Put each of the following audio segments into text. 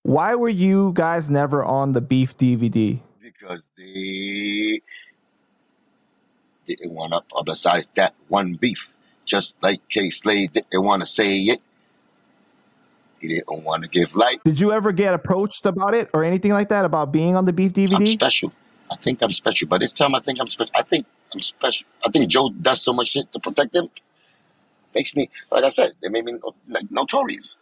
Why were you guys never on the Beef DVD? Because they didn't want to publicize that one beef. Just like K-Slade didn't want to say it. He didn't want to give light. Did you ever get approached about it or anything like that, about being on the Beef DVD? I'm special. I think I'm special. But this time I think I'm special. I think I'm special. I think Joe does so much shit to protect him. Makes me, like I said, they made me like notorious.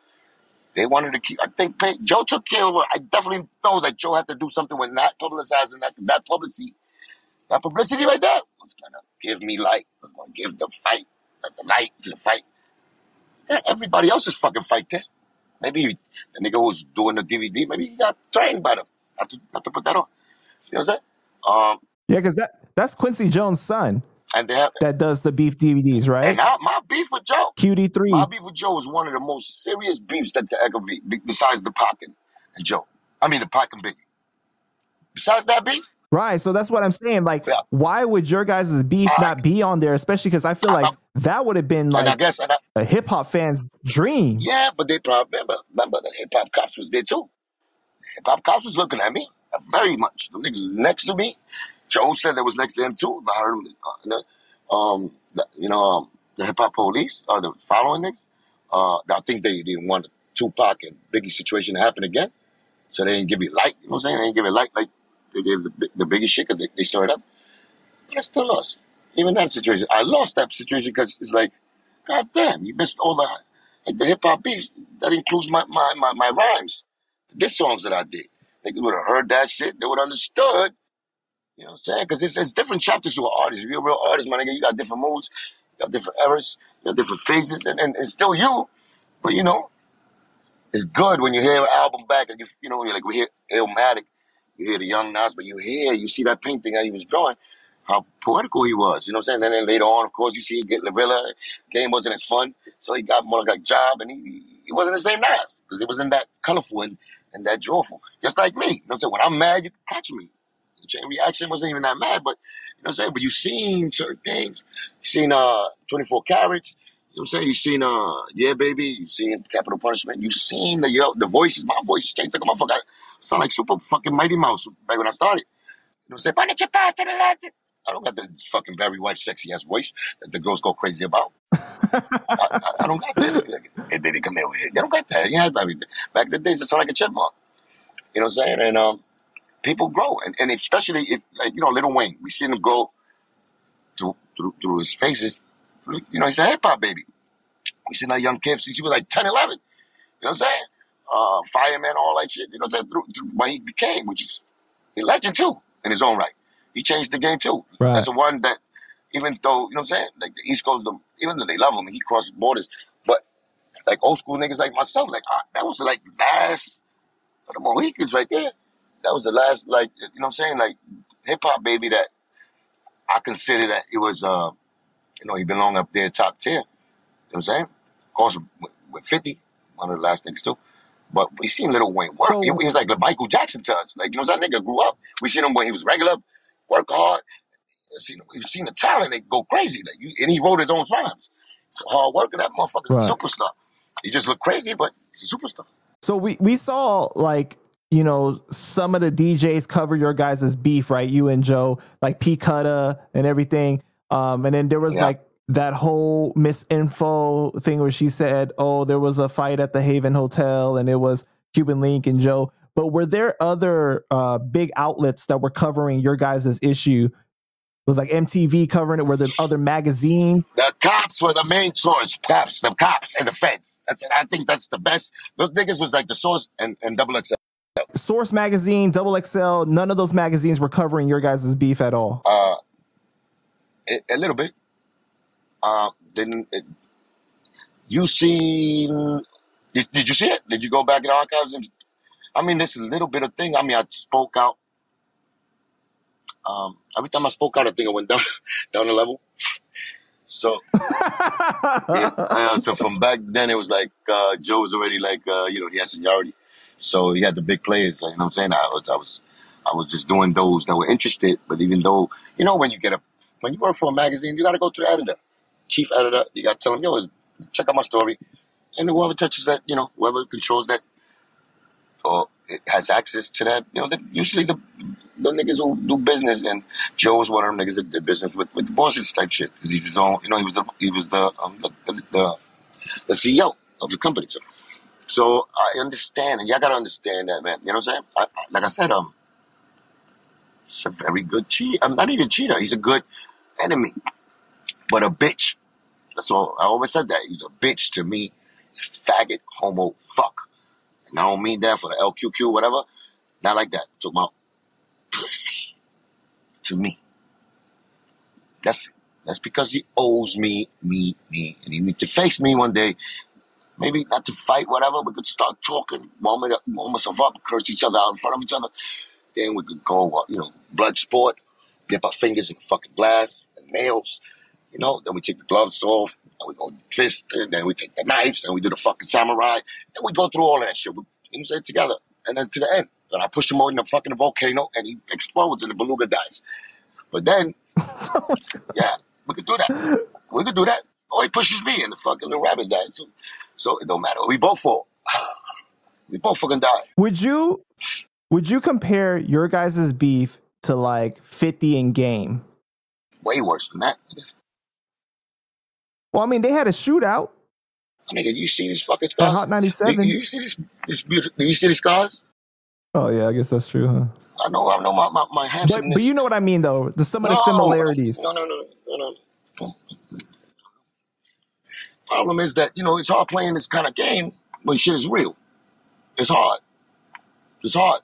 They wanted to keep, I think Joe took care of it. I definitely know that Joe had to do something with not publicizing that publicity. That publicity right there was going to give me light. Was going to give the fight, the light to the fight. Yeah, everybody else's fucking fight there. Maybe the nigga who was doing the DVD, maybe he got trained by them not to put that on. You know what I'm saying? Yeah, because that's Quincy Jones' son. And they have, that does the Beef DVDs, right? And my beef with Joe, QD3. My beef with Joe was one of the most serious beefs that could ever be, besides the Pac and Joe. I mean, the Pac and Biggie. Besides that beef. Right, so that's what I'm saying. Like, why would your guys' beef not be on there? Especially because I feel like that would have been like a hip hop fan's dream. Yeah, but they probably remember the hip hop cops was there too. Hip hop cops was looking at me very much. The niggas next to me. Joe said that was next to him too. I heard him. The hip hop police, the following niggas. I think they didn't want the Tupac and Biggie situation to happen again, so they didn't give it light. You know what I'm saying? They didn't give it light like they gave the Biggie shit because they started up. But I still lost. Even that situation, I lost that situation because it's like, God damn, you missed all the hip hop beefs. That includes my rhymes, the diss songs that I did. They would have heard that shit. They would have understood. You know what I'm saying? Because it's different chapters to an artist. If you're a real artist, my nigga, you got different moods, you got different eras, you got different phases, and it's still you. But, you know, it's good when you hear an album back and, you're like, we hear Illmatic, you hear the Young Nas, but you see that painting that he was drawing, how poetical he was. You know what I'm saying? And then later on, of course, you see him get Lavilla. Game wasn't as fun, so he got more like a job, and he wasn't the same Nas because it wasn't that colorful and that joyful. Just like me. You know what I'm saying? When I'm mad, you can catch me. The chain reaction wasn't even that mad, but you know what I'm saying? But you've seen certain things. You've seen 24 Carats. You know what I'm saying? You've seen Yeah Baby. You've seen Capital Punishment. You've seen the voices. My voice changed like a motherfucker. I sound like super fucking Mighty Mouse back when I started. You know what I'm saying? I don't got the fucking Barry White sexy ass voice that the girls go crazy about. I don't got that. Hey baby, come here. They don't got that. Yeah, baby. Back in the days, it sounded like a chipmunk. You know what I'm saying? And people grow, and especially if, like, Lil Wayne, we seen him grow through his phases. You know, he's a hip hop baby. We seen that young kid since he was like 10, 11. You know what I'm saying? Fireman, all that shit. You know what I'm saying? Through what he became, which is a legend too in his own right. He changed the game too. Right. That's the one that, even though, you know what I'm saying, like the East Coast, even though they love him, he crosses borders. But like old school niggas like myself, like that was like last of the Mohicans right there. That was the last, like, you know what I'm saying, like hip hop baby that I consider that it was, he belonged up there top tier. You know what I'm saying? Of course, with 50, one of the last niggas too. But we seen Lil Wayne work. He was like Michael Jackson to us. Like, that nigga grew up. We seen him when he was regular, work hard. We've seen the talent. They go crazy. And he wrote his own rhymes. So hard work, and that motherfucker's a superstar. He just looked crazy, but he's a superstar. So we saw, like, some of the DJs cover your guys' beef, right? You and Joe, like P. Cutta and everything. And then there was like that whole misinfo thing where she said, oh, there was a fight at the Haven Hotel and it was Cuban Link and Joe. But were there other big outlets that were covering your guys' issue? It was like MTV covering it. Were there other magazines? The cops were the main source. The cops and the feds. I think that's the best. Those niggas was like the Source and Double XL. Source magazine, Double XL, none of those magazines were covering your guys' beef at all. A little bit. You seen? Did you see it? Did you go back in the archives? I mean, this little bit of thing. I mean, I spoke out. Every time I spoke out, I think I went down a level. So, so from back then, it was like Joe was already like, he had seniority. So he had the big players. Like, you know what I'm saying? I was just doing those that were interested. But even though, when you work for a magazine, you got to go to the editor, chief editor. You got to tell him, check out my story. and whoever touches that, whoever controls that or it has access to that, usually the niggas who do business, and Joe was one of them niggas that did business with the bosses type shit because he's his own. He was the CEO of the company. So I understand, and y'all gotta understand that, man. You know what I'm saying? Like I said, it's a very good cheat. I'm not even cheater. He's a good enemy, but a bitch. That's all. I always said that. He's a bitch to me. He's a faggot, homo, fuck. And I don't mean that for the LQQ, whatever. Not like that. I'm talking about pussy to me. That's it. That's because he owes me. And he needs to face me one day. Maybe not to fight, whatever. We could start talking, warm myself up, curse each other out in front of each other. Then we could go, blood sport, dip our fingers in the fucking glass, and nails. Then we take the gloves off, and we go fist, and then we take the knives, and we do the fucking samurai. Then we go through all that shit. We say it together. And then to the end. And I push him over in the fucking volcano, and he explodes, and the beluga dies. But then, yeah, we could do that. We could do that. Or he pushes me, and the fucking little rabbit dies. So it don't matter. We both fall. We both fucking die. Would you compare your guys' beef to like 50 in Game? Way worse than that. Well, I mean, they had a shootout. Nigga, you see these fucking scars? At Hot 97. You see this beautiful? Do you see the scars? Oh yeah, I guess that's true, huh? I know my handsomeness. But you know what I mean, though. Some of the similarities. No. Problem is that it's hard playing this kind of game when shit is real. It's hard. It's hard.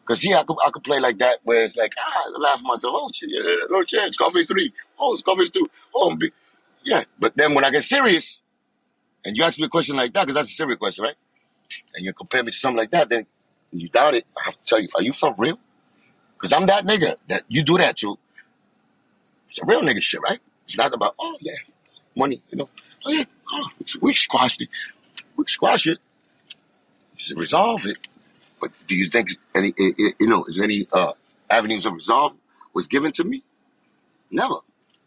Because I could play like that where it's like, I laugh at myself. Oh shit, yeah, Scarface 3. Oh, Scarface 2. Oh, yeah. But then when I get serious, and you ask me a question like that, because that's a serious question, right? And you compare me to something like that, then you doubt it. I have to tell you, are you for real? Because I'm that nigga that you do that to. It's a real nigga shit, right? It's not about, oh yeah, money, Oh yeah, we squashed it. We squash it. Just resolve it. But do you think is any avenues of resolve was given to me? Never.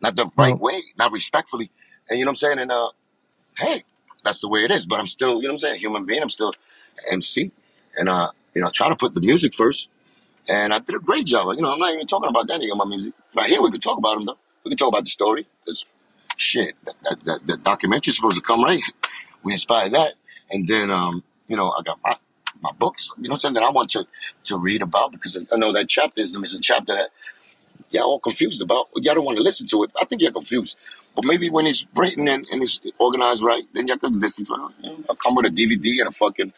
Not the right way, not respectfully. And you know what I'm saying? And hey, that's the way it is. But I'm still, human being. I'm still MC. And try to put the music first. And I did a great job. I'm not even talking about that in my music. Right here we could talk about them though. We can talk about the story. Because shit, that documentary's supposed to come, right? We inspired that. And then I got my books, that I want to read about, because I know that chapter is the missing chapter that y'all all confused about. Y'all don't want to listen to it. I think you're confused. But maybe when it's written and it's organized right, then y'all can listen to it. I'll come with a DVD and a fucking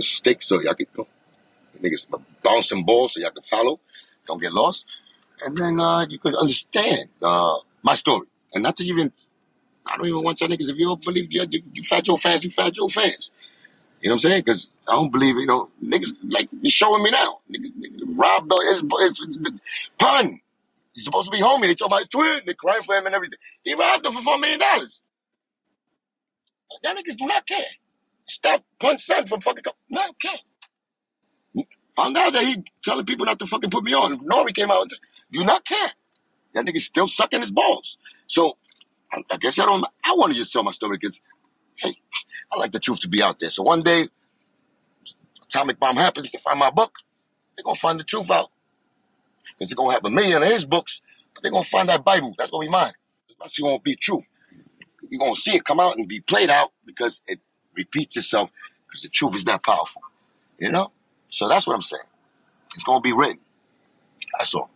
stick so y'all can niggas bounce some balls so y'all can follow, don't get lost. And then you could understand my story. And not to even, I don't even want y'all niggas, if you don't believe you Fat Joe fans, you Fat Joe fans. You know what I'm saying? Because I don't believe, niggas like you're showing me now. Nigga robbed his pun. He's supposed to be homie. They told my twin. They crying for him and everything. He robbed him for $4 million. Y'all niggas do not care. Stop Pun's son from fucking not care. Found out that he telling people not to fucking put me on. Nori came out and said, "Do not care." That nigga's still sucking his balls. So I guess I want to just tell my story because, hey, I like the truth to be out there. So one day, atomic bomb happens, they find my book, they're going to find the truth out. Because they're going to have 1 million of his books, but they're going to find that Bible. That's going to be mine. That's going to be truth. You're going to see it come out and be played out because it repeats itself because the truth is that powerful. So that's what I'm saying. It's going to be written. That's all.